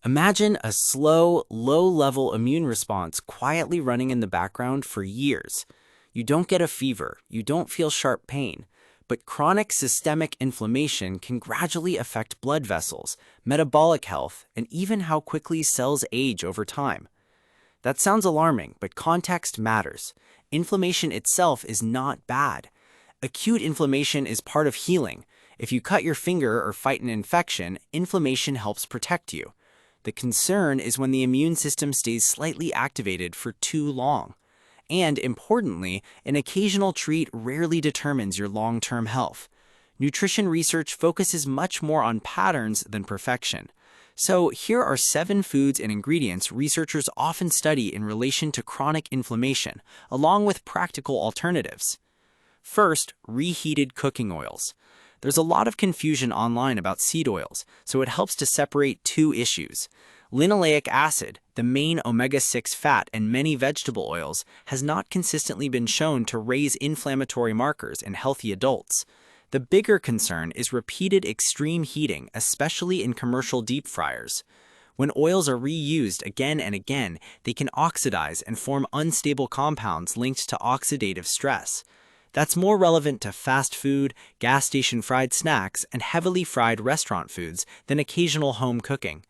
Imagine a slow, low-level immune response quietly running in the background for years. You don't get a fever, you don't feel sharp pain, but chronic systemic inflammation can gradually affect blood vessels, metabolic health, and even how quickly cells age over time. That sounds alarming, but context matters. Inflammation itself is not bad. Acute inflammation is part of healing. If you cut your finger or fight an infection, inflammation helps protect you. The concern is when the immune system stays slightly activated for too long. And importantly, an occasional treat rarely determines your long-term health. Nutrition research focuses much more on patterns than perfection. So here are 7 foods and ingredients researchers often study in relation to chronic inflammation, along with practical alternatives. First, reheated cooking oils. There's a lot of confusion online about seed oils, so it helps to separate 2 issues. Linoleic acid, the main omega-6 fat in many vegetable oils, has not consistently been shown to raise inflammatory markers in healthy adults. The bigger concern is repeated extreme heating, especially in commercial deep fryers. When oils are reused again and again, they can oxidize and form unstable compounds linked to oxidative stress. That's more relevant to fast food, gas station fried snacks, and heavily fried restaurant foods than occasional home cooking.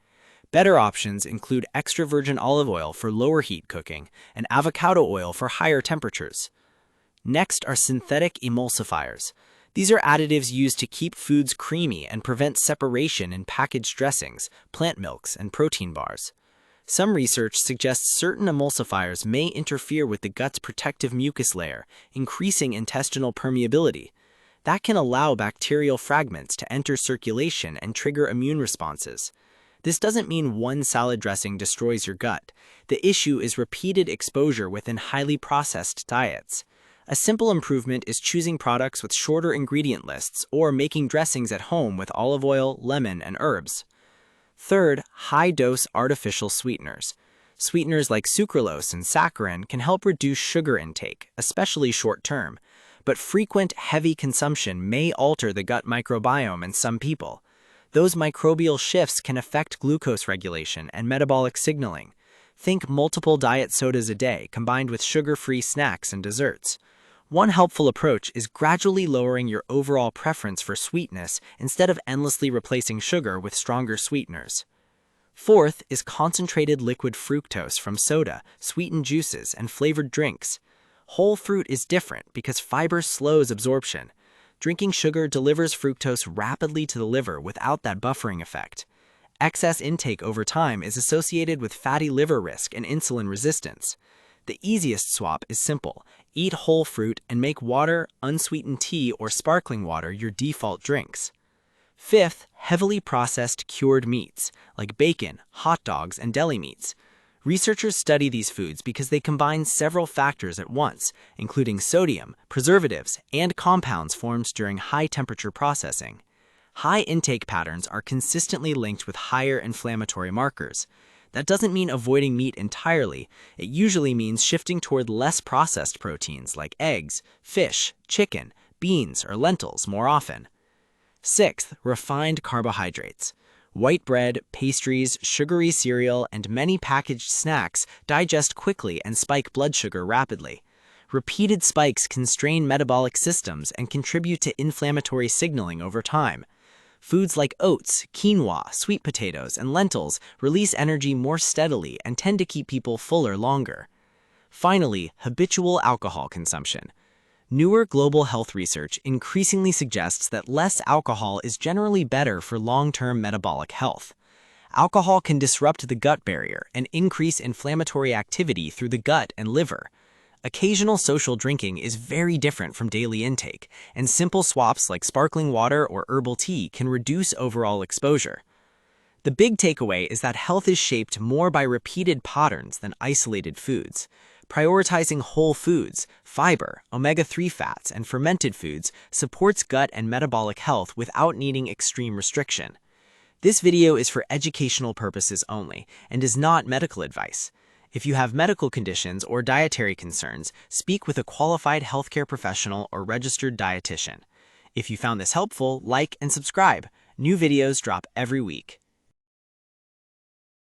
Better options include extra virgin olive oil for lower heat cooking and avocado oil for higher temperatures. Next are synthetic emulsifiers. These are additives used to keep foods creamy and prevent separation in packaged dressings, plant milks, and protein bars. Some research suggests certain emulsifiers may interfere with the gut's protective mucus layer, increasing intestinal permeability. That can allow bacterial fragments to enter circulation and trigger immune responses. This doesn't mean one salad dressing destroys your gut. The issue is repeated exposure within highly processed diets. A simple improvement is choosing products with shorter ingredient lists or making dressings at home with olive oil, lemon, and herbs. Third, high-dose artificial sweeteners. Sweeteners like sucralose and saccharin can help reduce sugar intake, especially short-term, but frequent, heavy consumption may alter the gut microbiome in some people. Those microbial shifts can affect glucose regulation and metabolic signaling. Think multiple diet sodas a day combined with sugar-free snacks and desserts. One helpful approach is gradually lowering your overall preference for sweetness instead of endlessly replacing sugar with stronger sweeteners. Fourth is concentrated liquid fructose from soda, sweetened juices, and flavored drinks. Whole fruit is different because fiber slows absorption. Drinking sugar delivers fructose rapidly to the liver without that buffering effect. Excess intake over time is associated with fatty liver risk and insulin resistance. The easiest swap is simple. Eat whole fruit and make water, unsweetened tea, or sparkling water your default drinks. Fifth, heavily processed cured meats, like bacon, hot dogs, and deli meats. Researchers study these foods because they combine several factors at once, including sodium, preservatives, and compounds formed during high-temperature processing. High intake patterns are consistently linked with higher inflammatory markers. That doesn't mean avoiding meat entirely. It usually means shifting toward less processed proteins like eggs, fish, chicken, beans, or lentils more often. Sixth, refined carbohydrates. White bread, pastries, sugary cereal, and many packaged snacks digest quickly and spike blood sugar rapidly. Repeated spikes can strain metabolic systems and contribute to inflammatory signaling over time. Foods like oats, quinoa, sweet potatoes, and lentils release energy more steadily and tend to keep people fuller longer. Finally, habitual alcohol consumption. Newer global health research increasingly suggests that less alcohol is generally better for long-term metabolic health. Alcohol can disrupt the gut barrier and increase inflammatory activity through the gut and liver. Occasional social drinking is very different from daily intake, and simple swaps like sparkling water or herbal tea can reduce overall exposure. The big takeaway is that health is shaped more by repeated patterns than isolated foods. Prioritizing whole foods, fiber, omega-3 fats, and fermented foods supports gut and metabolic health without needing extreme restriction. This video is for educational purposes only and is not medical advice. If you have medical conditions or dietary concerns, speak with a qualified healthcare professional or registered dietitian. If you found this helpful, like and subscribe. New videos drop every week.